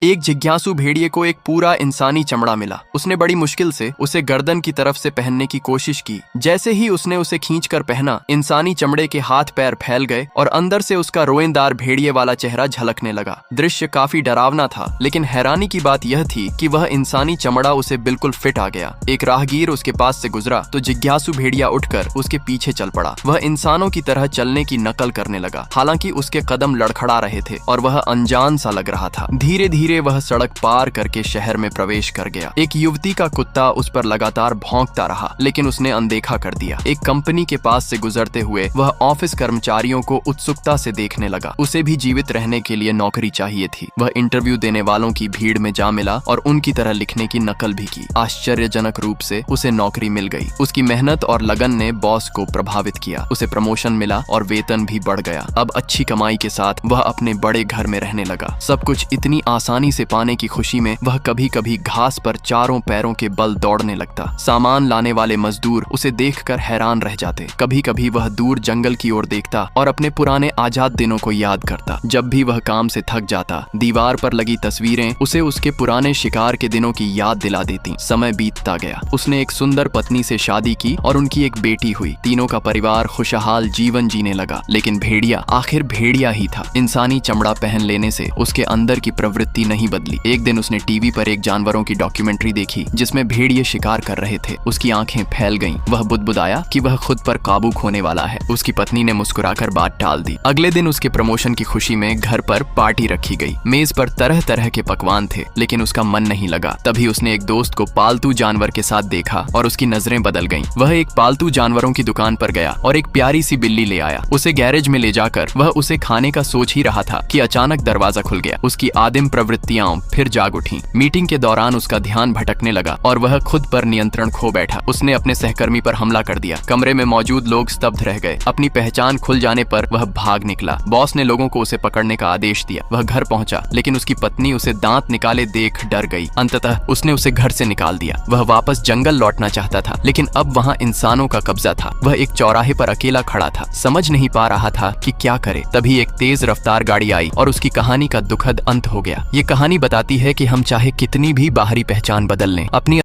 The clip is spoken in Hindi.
एक जिज्ञासु भेड़िए को एक पूरा इंसानी चमड़ा मिला। उसने बड़ी मुश्किल से उसे गर्दन की तरफ से पहनने की कोशिश की। जैसे ही उसने उसे खींचकर पहना, इंसानी चमड़े के हाथ पैर फैल गए और अंदर से उसका रोएंदार भेड़िए वाला चेहरा झलकने लगा। दृश्य काफी डरावना था, लेकिन हैरानी की बात यह थी कि वह इंसानी चमड़ा उसे बिल्कुल फिट आ गया। एक राहगीर उसके पास से गुजरा तो जिज्ञासु भेड़िया उठकर उसके पीछे चल पड़ा। वह इंसानों की तरह चलने की नकल करने लगा, हालांकि उसके कदम लड़खड़ा रहे थे और वह अनजान सा लग रहा था। धीरे धीरे वह सड़क पार करके शहर में प्रवेश कर गया। एक युवती का कुत्ता उस पर लगातार भौंकता रहा, लेकिन उसने अनदेखा कर दिया। एक कंपनी के पास से गुजरते हुए वह ऑफिस कर्मचारियों को उत्सुकता से देखने लगा। उसे भी जीवित रहने के लिए नौकरी चाहिए थी। वह इंटरव्यू देने वालों की भीड़ में जा मिला और उनकी तरह लिखने की नकल भी की। आश्चर्यजनक रूप से उसे नौकरी मिल गई। उसकी मेहनत और लगन ने बॉस को प्रभावित किया। उसे प्रमोशन मिला और वेतन भी बढ़ गया। अब अच्छी कमाई के साथ वह अपने बड़े घर में रहने लगा। सब कुछ इतनी आसानी से पाने की खुशी में वह कभी कभी घास पर चारों पैरों के बल दौड़ने लगता। सामान लाने वाले मजदूर उसे देखकर हैरान रह जाते। कभी कभी वह दूर जंगल की ओर देखता और अपने पुराने आजाद दिनों को याद करता। जब भी वह काम से थक जाता, दीवार पर लगी तस्वीरें उसे उसके पुराने शिकार के दिनों की याद दिला देती। समय बीतता गया। उसने एक सुंदर पत्नी से शादी की और उनकी एक बेटी हुई। तीनों का परिवार खुशहाल जीवन जीने लगा। लेकिन भेड़िया आखिर भेड़िया ही था। इंसानी चमड़ा पहन लेने से उसके अंदर की प्रवृत्ति नहीं बदली। एक दिन उसने टीवी पर एक जानवरों की डॉक्यूमेंट्री देखी जिसमें भेड़िए शिकार कर रहे थे। उसकी आंखें फैल गईं। वह बुदबुदाया कि वह खुद पर काबू खोने वाला है। उसकी पत्नी ने मुस्कुराकर बात टाल दी। अगले दिन उसके प्रमोशन की खुशी में घर पर पार्टी रखी गई। मेज पर तरह तरह के पकवान थे, लेकिन उसका मन नहीं लगा। तभी उसने एक दोस्त को पालतू जानवर के साथ देखा और उसकी नजरें बदल गईं। वह एक पालतू जानवरों की दुकान पर गया और एक प्यारी सी बिल्ली ले आया। उसे गैरेज में ले जाकर वह उसे खाने का सोच ही रहा था कि अचानक दरवाजा खुल गया। उसकी आदिम प्रवृत्तियां फिर जाग उठी। मीटिंग के दौरान उसका ध्यान भटकने लगा और वह खुद पर नियंत्रण खो बैठा। उसने अपने सहकर्मी पर हमला कर दिया। कमरे में मौजूद लोग स्तब्ध रह गए। अपनी पहचान खुल जाने पर वह भाग निकला। बॉस ने लोगों को उसे पकड़ने का आदेश दिया। वह घर पहुंचा, लेकिन उसकी पत्नी उसे दांत निकाले देख डर गई। अंततः उसने उसे घर से निकाल दिया। वह वापस जंगल लौटना चाहता था, लेकिन अब वहाँ इंसानों का कब्जा था। वह एक चौराहे पर अकेला खड़ा था, समझ नहीं पा रहा था कि क्या करे। तभी एक तेज रफ्तार गाड़ी आई और उसकी कहानी का दुखद अंत हो गया। ये कहानी बताती है कि हम चाहे कितनी भी बाहरी पहचान बदल लें, अपनी